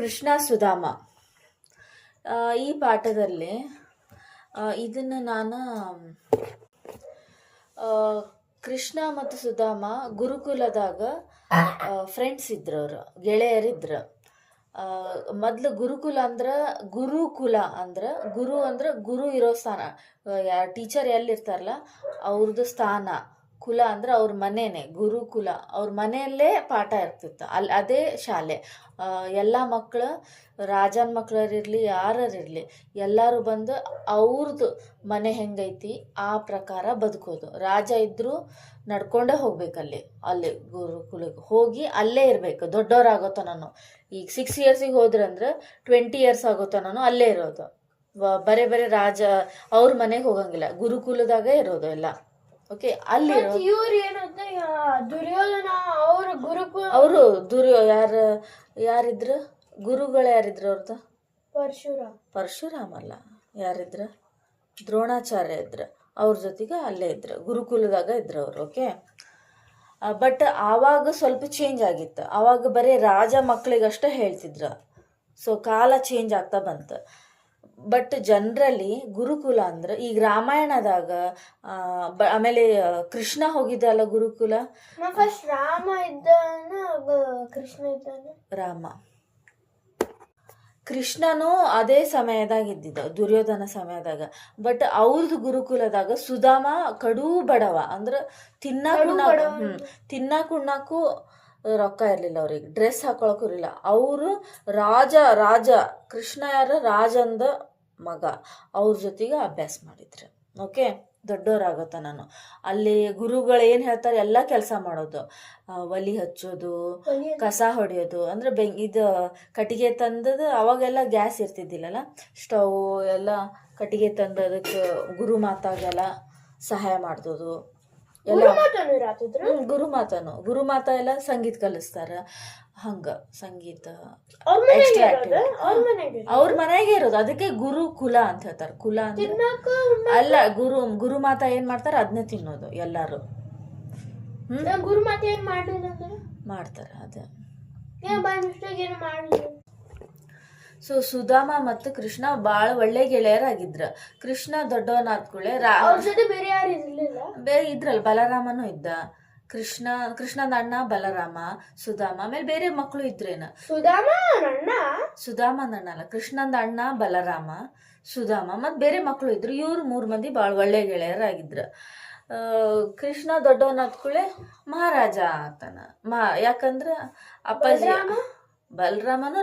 ಕೃಷ್ಣ ಸುಧಾಮ. ಈ ಪಾಠದಲ್ಲಿ ಇದನ್ನು ನಾನು ಕೃಷ್ಣ ಮತ್ತು ಸುಧಾಮ ಗುರುಕುಲದಾಗ ಫ್ರೆಂಡ್ಸ್ ಇದ್ರು, ಅವರು ಗೆಳೆಯರಿದ್ರು. ಮೊದ್ಲು ಗುರುಕುಲ ಅಂದ್ರೆ ಗುರು ಇರೋ ಸ್ಥಾನ, ಟೀಚರ್ ಎಲ್ಲಿರ್ತಾರಲ್ಲ ಅವ್ರದ್ದು ಸ್ಥಾನ. ಕುಲ ಅಂದ್ರೆ ಅವ್ರ ಮನೇನೆ ಗುರುಕುಲ, ಅವ್ರ ಮನೆಯಲ್ಲೇ ಪಾಠ ಇರ್ತಿತ್ತು. ಅದೇ ಶಾಲೆ. ಎಲ್ಲ ಮಕ್ಕಳು, ರಾಜನ ಮಕ್ಕಳರಿರ್ಲಿ ಯಾರಿರ್ಲಿ, ಎಲ್ಲರೂ ಬಂದು ಅವ್ರದ್ದು ಮನೆ ಹೆಂಗೈತಿ ಆ ಪ್ರಕಾರ ಬದುಕೋದು. ರಾಜ ಇದ್ರು ನಡ್ಕೊಂಡೇ ಹೋಗ್ಬೇಕಲ್ಲಿ. ಅಲ್ಲಿ ಗುರುಕುಲಕ್ಕೆ ಹೋಗಿ ಅಲ್ಲೇ ಇರಬೇಕು ದೊಡ್ಡವರಾಗೋತನೂ. ಈಗ 6 ಇಯರ್ಸಿಗೆ ಹೋದ್ರಂದ್ರೆ 20 ಇಯರ್ಸ್ ಆಗೋತನೂ ಅಲ್ಲೇ ಇರೋದು. ಬರೇ ರಾಜ ಅವ್ರ ಮನೆಗೆ ಹೋಗಂಗಿಲ್ಲ, ಗುರುಕುಲದಾಗ ಇರೋದು ಎಲ್ಲ. ಓಕೆ, ಅಲ್ಲಿ ದುರ್ಯೋಧನ ಅವರು ಯಾರಿದ್ರು ಗುರುಗಳು ಯಾರಿದ್ರು ಅವ್ರದ್ದು? ಪರಶುರಾಮ ಅಲ್ಲ, ಯಾರಿದ್ರ? ದ್ರೋಣಾಚಾರ್ಯ ಇದ್ರು. ಅವ್ರ ಜೊತೆಗೆ ಅಲ್ಲೇ ಇದ್ರು, ಗುರುಕುಲದಾಗ ಇದ್ರು ಅವರು. ಓಕೆ, ಬಟ್ ಆವಾಗ ಸ್ವಲ್ಪ ಚೇಂಜ್ ಆಗಿತ್ತು. ಆವಾಗ ಬರೀ ರಾಜ ಮಕ್ಕಳಿಗಷ್ಟೇ ಹೇಳ್ತಿದ್ರು. ಸೊ ಕಾಲ ಚೇಂಜ್ ಆಗ್ತಾ ಬಂತು. ಬಟ್ ಜನರಲಿ ಗುರುಕುಲ ಅಂದ್ರೆ ಈಗ ರಾಮಾಯಣದಾಗ ಆಮೇಲೆ ಕೃಷ್ಣ ಹೋಗಿದ್ದಲ್ಲ ಗುರುಕುಲ. ಫಸ್ಟ್ ರಾಮ ಇದ್ದಾನ, ಕೃಷ್ಣ ಇದ್ದಾನ. ಕೃಷ್ಣನು ಅದೇ ಸಮಯದಾಗ ಇದ್ದಿದ್ದ, ದುರ್ಯೋಧನ ಸಮಯದಾಗ. ಬಟ್ ಅವ್ರದ್ದು ಗುರುಕುಲದಾಗ ಸುಧಾಮ ಕಡು ಬಡವ, ಅಂದ್ರೆ ತಿನ್ನಕ್ಕೂ ರೊಕ್ಕ ಇರ್ಲಿಲ್ಲ ಅವ್ರಿಗೆ, ಡ್ರೆಸ್ ಹಾಕೊಳಕ್ಕೂ ಇರಲಿಲ್ಲ. ಅವರು ರಾಜ ಕೃಷ್ಣ ಯಾರ ರಾಜಂದ ಮಗ, ಅವ್ರ ಜೊತೆಗೆ ಅಭ್ಯಾಸ ಮಾಡಿದ್ರು. ಓಕೆ, ದೊಡ್ಡವರಾಗತ್ತ ನಾನು. ಅಲ್ಲಿ ಗುರುಗಳು ಏನು ಹೇಳ್ತಾರೆ ಎಲ್ಲ ಕೆಲಸ ಮಾಡೋದು. ಒಲಿ ಹಚ್ಚೋದು, ಕಸ ಹೊಡೆಯೋದು, ಅಂದ್ರೆ ಇದು ಕಟ್ಟಿಗೆ ತಂದದು. ಅವಾಗೆಲ್ಲ ಗ್ಯಾಸ್ ಇರ್ತಿದ್ದಿಲ್ಲಲ್ಲ, ಸ್ಟವ್ ಎಲ್ಲ ಕಟ್ಟಿಗೆ ತಂದು ಅದಕ್ಕೆ ಗುರುಮಾತಾಗೆಲ್ಲ ಸಹಾಯ ಮಾಡ್ದೋದು ಎಲ್ಲ. ಗುರುಮಾತ ಎಲ್ಲ ಸಂಗೀತ ಕಲಿಸ್ತಾರ. ಹಂಗ ಸಂಗೀತ ಎಕ್ಸ್ಟ್ರಾ ಅವ್ರ ಮನೆಗೆ ಇರೋದು. ಅದಕ್ಕೆ ಗುರುಕುಲ ಅಂತ ಹೇಳ್ತಾರೆ. ಕುಲ ಅಂದ್ರೆ ಅಲ್ಲ, ಗುರುಮಾತ ಏನ್ ಮಾಡ್ತಾರ ಅದನ್ನೇ ತಿನ್ನೋದು ಎಲ್ಲಾರು. ಗುರುಮಾತ ಏನ್ ಮಾಡ್ತಾರ ಅದ. ಸೊ ಸುಧಾಮ ಮತ್ತು ಕೃಷ್ಣ ಬಾಳ ಒಳ್ಳೆ ಗೆಳೆಯರಾಗಿದ್ರ. ಕೃಷ್ಣ ದೊಡ್ಡವನಾದ್ಕೂಳೆ ಬೇರೆ ಇದ್ರಲ್ಲ, ಬಲರಾಮನು ಇದ್ದ. ಕೃಷ್ಣನ ಅಣ್ಣ ಬಲರಾಮ, ಸುಧಾಮ, ಆಮೇಲೆ ಬೇರೆ ಮಕ್ಕಳು ಇದ್ರೇನ. ಸುಧಾಮನ ಅಣ್ಣ ಅಲ್ಲ, ಕೃಷ್ಣನ ಅಣ್ಣ ಬಲರಾಮ, ಸುಧಾಮ, ಮತ್ ಬೇರೆ ಮಕ್ಕಳು ಇದ್ರು. ಇವ್ರು 3 ಮಂದಿ ಬಾಳ ಒಳ್ಳೆ ಗೆಳೆಯರಾಗಿದ್ರ. ಕೃಷ್ಣ ದೊಡ್ಡವನಾದ್ಕೂಳೆ ಮಹಾರಾಜ ಆತನ. ಯಾಕಂದ್ರ ಅಪ್ಪಾಜಿ ಬಲರಾಮನು